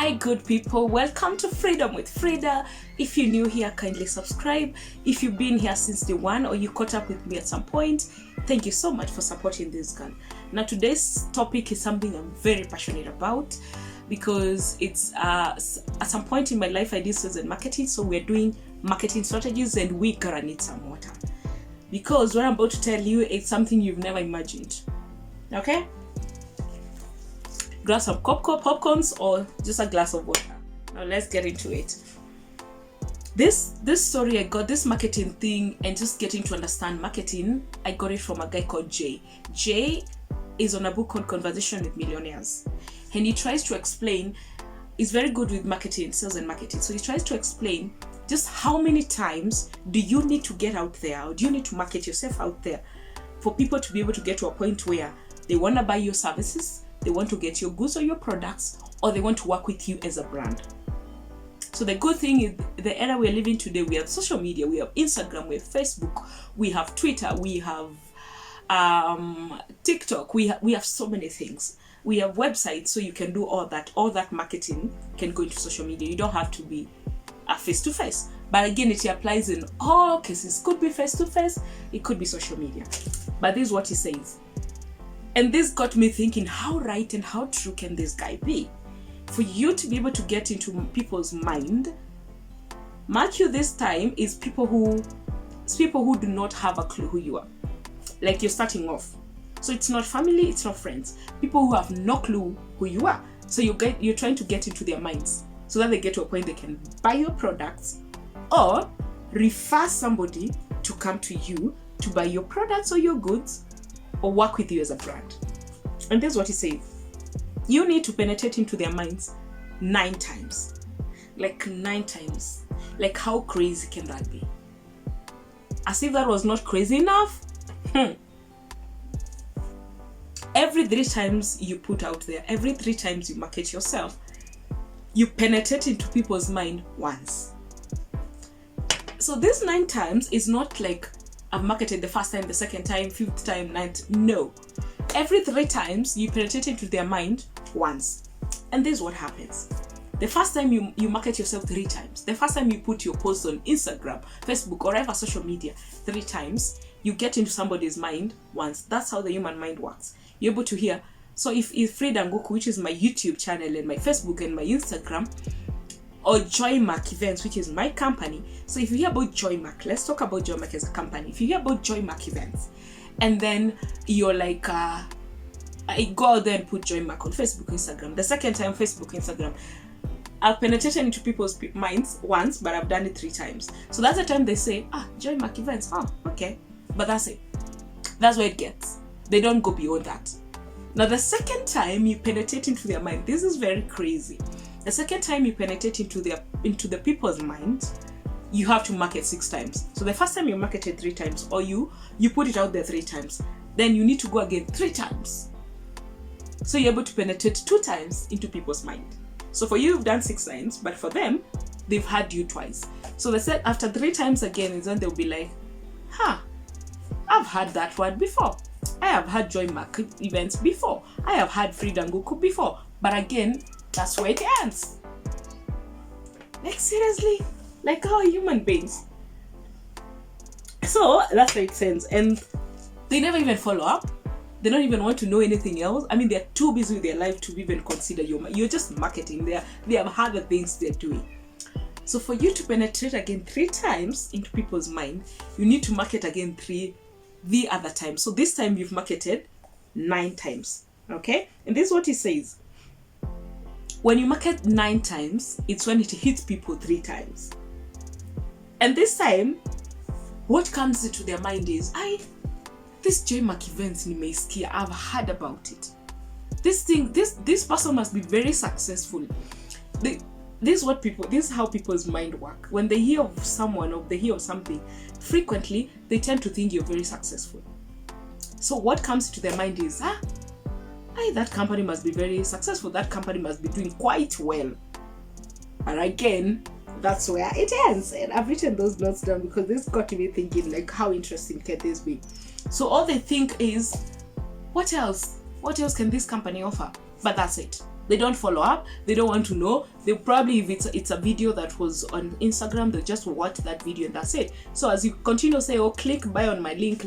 Hi good people, welcome to Freedom with Frida. If you're new here, kindly subscribe. If you've been here since day one or you caught up with me at some point, thank you so much for supporting this girl. Now today's topic is something I'm very passionate about because it's at some point in my life I did sales and marketing, so we're doing marketing strategies and we gotta need some water because what I'm about to tell you is something you've never imagined. Okay? Grab some popcorns or just a glass of water. Now let's get into it. This story, I got this marketing thing and just getting to understand marketing, I got it from a guy called Jay. Jay is on a book called Conversation with Millionaires, and he tries to explain, he's very good with marketing, sales and marketing, so he tries to explain just how many times do you need to get out there, or do you need to market yourself out there for people to be able to get to a point where they want to buy your services, they want to get your goods or your products, or they want to work with you as a brand. So the good thing is the era we're living today, we have social media, we have Instagram, we have Facebook, we have Twitter, we have TikTok, we have so many things. We have websites, so you can do all that marketing can go into social media. You don't have to be face-to-face. But again, it applies in all cases. Could be face-to-face, it could be social media. But this is what he says. And this got me thinking, how right and how true can this guy be? For you to be able to get into people's mind, mark you this time, is people who do not have a clue who you are. Like you're starting off. So it's not family, it's not friends. People who have no clue who you are. So you're trying to get into their minds so that they get to a point they can buy your products or refer somebody to come to you to buy your products or your goods or work with you as a brand. And this is what he says. You need to penetrate into their minds 9 times. Like 9 times. Like how crazy can that be? As if that was not crazy enough. Every 3 times you put out there, every 3 times you market yourself, you penetrate into people's mind once. So this 9 times is not like I've marketed the first time, the second time, 5th time, 9th. No. Every 3 times you penetrate into their mind once. And this is what happens. The first time you market yourself 3 times. The first time you put your post on Instagram, Facebook, or whatever social media 3 times, you get into somebody's mind once. That's how the human mind works. You're able to hear. So if FRIDAH NGUKU, which is my YouTube channel and my Facebook and my Instagram, or JoyMark Events, which is my company. So if you hear about JoyMark, let's talk about JoyMark as a company. If you hear about JoyMark Events, and then you're like, I go out there and put JoyMark on Facebook, Instagram. The second time, Facebook, Instagram. I've penetrated into people's minds once, but I've done it 3 times. So that's the time they say, JoyMark Events, okay. But that's it. That's where it gets. They don't go beyond that. Now the second time you penetrate into their mind, this is very crazy. The second time you penetrate into the people's minds, you have to market 6 times. So the first time you marketed 3 times, or you put it out there 3 times, then you need to go again 3 times. So you're able to penetrate 2 times into people's mind. So for you, you've done 6 times, but for them, they've had you twice. So they said after 3 times again is when they'll be like, I've had that word before. I have had JoyMark Events before. I have had FRIDAH NGUKU before. But again, that's where it ends. Like seriously, like how are human beings? So that's where it ends, and they never even follow up. They don't even want to know anything else. I mean, they're too busy with their life to even consider you're just marketing. They have other things they're doing. So for you to penetrate again 3 times into people's mind, you need to market again the other time. So this time you've marketed 9 times. Okay, and this is what he says. When you market 9 times, it's when it hits people 3 times. And this time, what comes into their mind is, this JoyMark Events nimeisikia, I've heard about it. This person must be very successful. This is how people's mind work. When they hear of someone or they hear of something, frequently they tend to think you're very successful. So what comes to their mind is, that company must be very successful. That company must be doing quite well. And again, that's where it ends. And I've written those notes down because this got me thinking, like, how interesting can this be? So all they think is, what else? What else can this company offer? But that's it. They don't follow up. They don't want to know. They probably, if it's a video that was on Instagram, they'll just watch that video and that's it. So as you continue to say, oh, click buy on my link,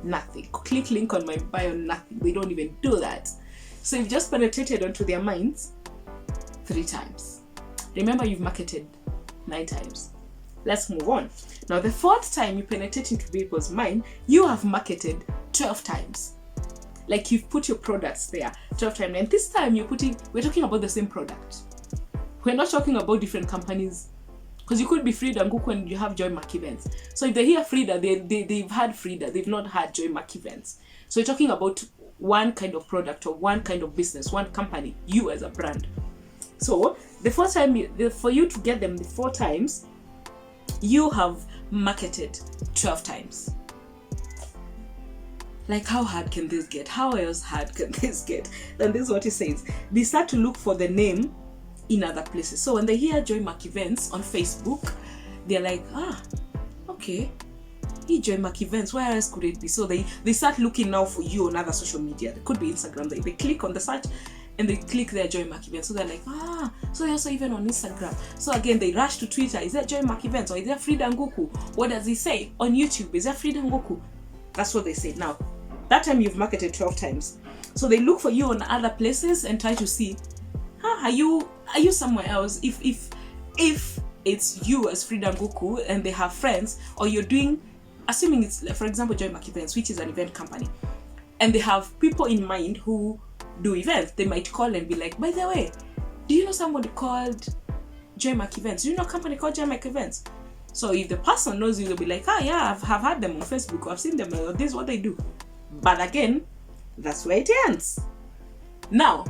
nothing. Click link on my bio, nothing. They don't even do that. So you've just penetrated onto their minds 3 times. Remember, you've marketed 9 times. Let's move on. Now, the 4th time you penetrate into people's mind, you have marketed 12 times. Like, you've put your products there 12 times. And this time we're talking about the same product. We're not talking about different companies. Because you could be FRIDAH NGUKU and you have Joy Mark Events. So if they hear FRIDAH, they've had FRIDAH. They've not had Joy Mark Events. So you're talking about one kind of product or one kind of business, one company, you as a brand. So the 4th time, for you to get them the 4 times, you have marketed 12 times. Like, how hard can this get? How else hard can this get? And this is what it says. They start to look for the name in other places. So when they hear Joy Mark Events on Facebook, they're like, okay, Joy Mark Events, where else could it be? So they start looking now for you on other social media. It could be Instagram. They click on the search and they click their Joy Mark Events. So they're like, so they're also even on Instagram. So again, they rush to Twitter. Is that Joy Mark Events or is that FRIDAH NGUKU? What does he say on YouTube? Is that FRIDAH NGUKU? That's what they say. Now, that time you've marketed 12 times. So they look for you on other places and try to see, are you somewhere else? If it's you as FRIDAH NGUKU and they have friends, or you're doing, assuming it's, for example, Joy Mark Events, which is an event company, and they have people in mind who do events, they might call and be like, by the way, do you know somebody called Joy Mark Events? Do you know a company called Joy Mark Events? So if the person knows you, they'll be like, yeah, I've had them on Facebook, I've seen them, this is what they do. But again, that's where it ends. Now,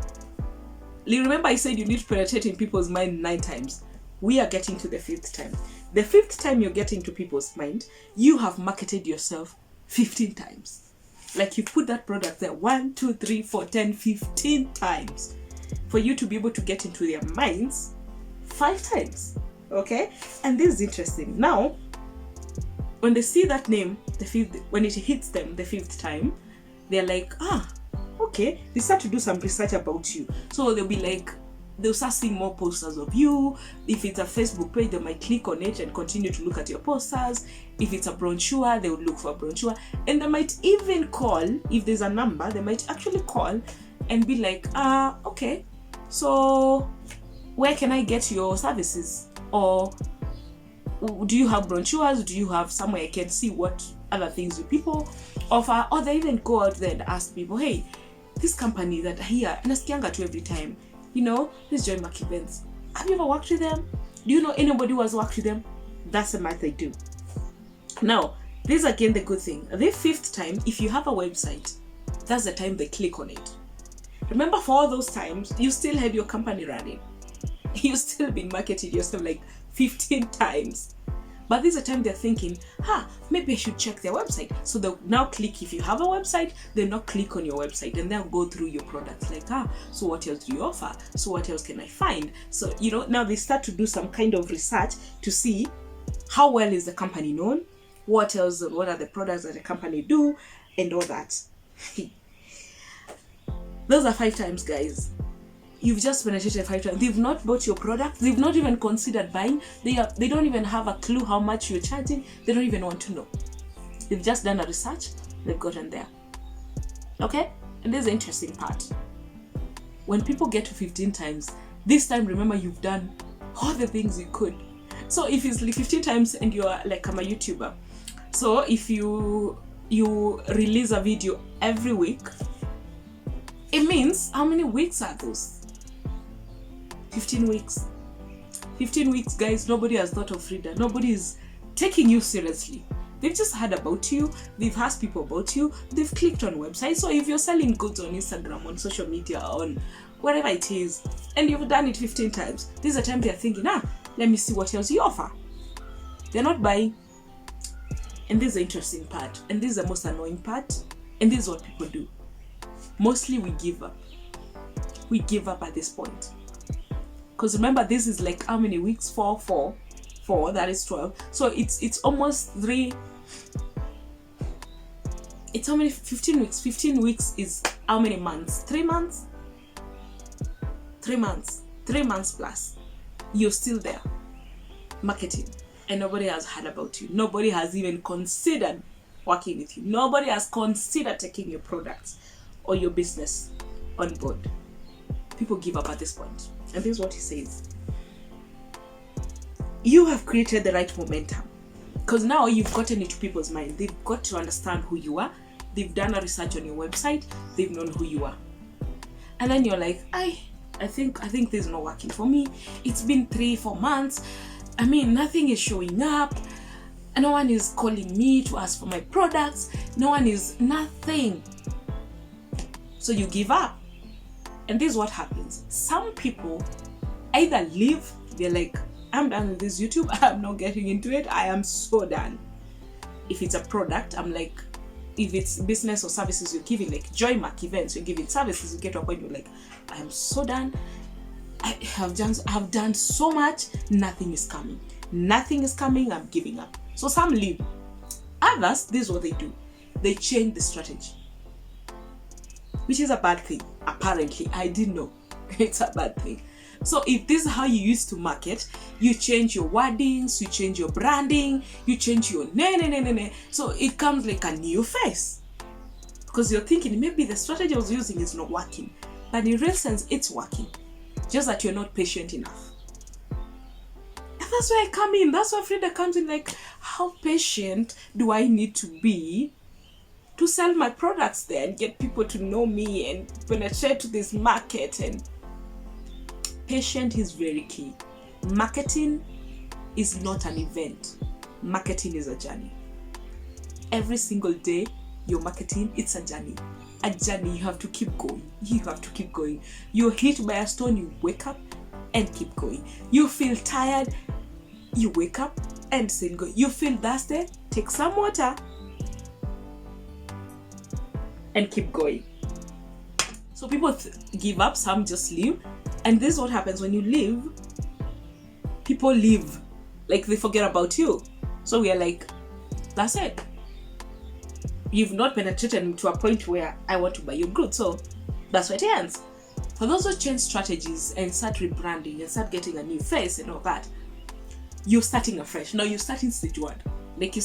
remember I said you need to penetrate in people's mind 9 times. We are getting to the 5th time. The 5th time you're getting to people's mind, you have marketed yourself 15 times. Like, you put that product there 1, 2, 3, 4, 10, 15 times for you to be able to get into their minds 5 times. Okay? And this is interesting. Now, when they see that name, when it hits them the 5th time, they're like, okay. They start to do some research about you. So they'll be like, they'll start seeing more posters of you. If it's a Facebook page, they might click on it and continue to look at your posters. If it's a brochure, they will look for a brochure. And they might even call, if there's a number, they might actually call and be like, okay, so where can I get your services? Or do you have brochures? Do you have somewhere I can see what other things you people offer? Or they even go out there and ask people, hey, this company that here, nasikianga to every time, this Joy Mark Events, have you ever worked with them? Do you know anybody who has worked with them? That's the math they do. Now, this is again the good thing. The 5th time, if you have a website, that's the time they click on it. Remember, for all those times, you still had your company running. You've still been marketing yourself like 15 times. But this is a time they're thinking, maybe I should check their website. So they'll now click, if you have a website, they'll now click on your website and they'll go through your products like, so what else do you offer? So what else can I find? So, now they start to do some kind of research to see how well is the company known, what else, what are the products that the company do, and all that. Those are 5 times, guys. You've just penetrated 5 times. They've not bought your product. They've not even considered buying. They don't even have a clue how much you're charging. They don't even want to know. They've just done a research. They've gotten there. Okay? And this is the interesting part. When people get to 15 times, this time, remember, you've done all the things you could. So if it's like 15 times and you're like, I'm a YouTuber. So if you release a video every week, it means, how many weeks are those? 15 weeks. 15 weeks, guys. Nobody has thought of FRIDAH. Nobody is taking you seriously. They've just heard about you. They've asked people about you. They've clicked on websites. So if you're selling goods on Instagram, on social media, on whatever it is, and you've done it 15 times, this is a time they're thinking, let me see what else you offer. They're not buying. And this is the interesting part. And this is the most annoying part. And this is what people do. Mostly we give up. We give up at this point. Because remember, this is like how many weeks? 4, that is 12. So it's almost 3. It's how many? 15 weeks. 15 weeks is how many months? 3 months? 3 months plus, you're still there marketing, and nobody has heard about you. Nobody has even considered working with you. Nobody has considered taking your products or your business on board. People give up at this point. And this is what he says. You have created the right momentum, because now you've gotten into people's mind. They've got to understand who you are. They've done a research on your website. They've known who you are. And then you're like, I think this is not working for me. It's been 3-4 months. I mean, nothing is showing up. No one is calling me to ask for my products. No one is nothing. So you give up. And this is what happens. Some people either leave, they're like, I'm done with this YouTube. I'm not getting into it. I am so done. If it's a product, I'm like, if it's business or services you're giving, like Joymark events, you're giving services, you get to a point you're like, I am so done. I have done so much. Nothing is coming. Nothing is coming. I'm giving up. So some leave. Others, this is what they do. They change the strategy, which is a bad thing. Apparently, I didn't know. It's a bad thing. So if this is how you used to market, you change your wordings, you change your branding, you change your so it comes like a new face, because you're thinking maybe the strategy I was using is not working, but in real sense it's working, just that you're not patient enough. And that's where I come in. That's where FRIDAH comes in. Like, how patient do I need to be to sell my products there and get people to know me and penetrate to this market? And patience is very key. Marketing is not an event. Marketing is a journey. Every single day you're marketing, it's a journey. A journey. You have to keep going. You have to keep going. You're hit by a stone, you wake up and keep going. You feel tired, you wake up and still go. You feel thirsty, take some water and keep going. So people give up, some just leave. And this is what happens when you leave. People leave, like they forget about you. So we are like, that's it. You've not penetrated to a point where I want to buy your goods. So that's where it ends. For those who change strategies and start rebranding and start getting a new face and all that, you're starting afresh. Now you're starting stage 1. Like you're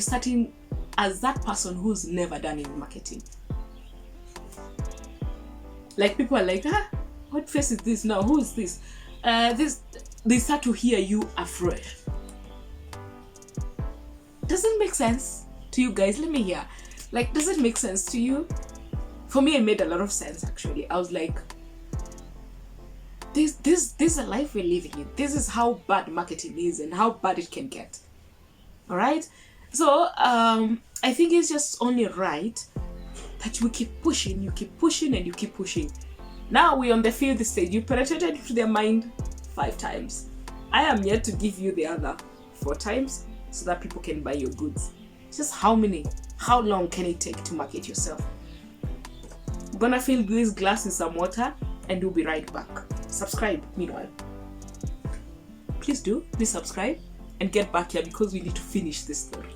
starting as that person who's never done any marketing. Like people are like, what face is this now? Who is this? They start to hear you afresh. Does it make sense to you guys? Let me hear. Like, does it make sense to you? For me, it made a lot of sense actually. I was like, this is a life we're living in. This is how bad marketing is and how bad it can get. All right. So I think it's just only right that we keep pushing. You keep pushing and you keep pushing. Now we're on the 5th stage. You penetrated into their mind 5 times. I am yet to give you the other 4 times so that people can buy your goods. Just how long can it take to market yourself? I'm gonna fill this glass with some water and we'll be right back. Subscribe meanwhile. Please subscribe and get back here because we need to finish this story.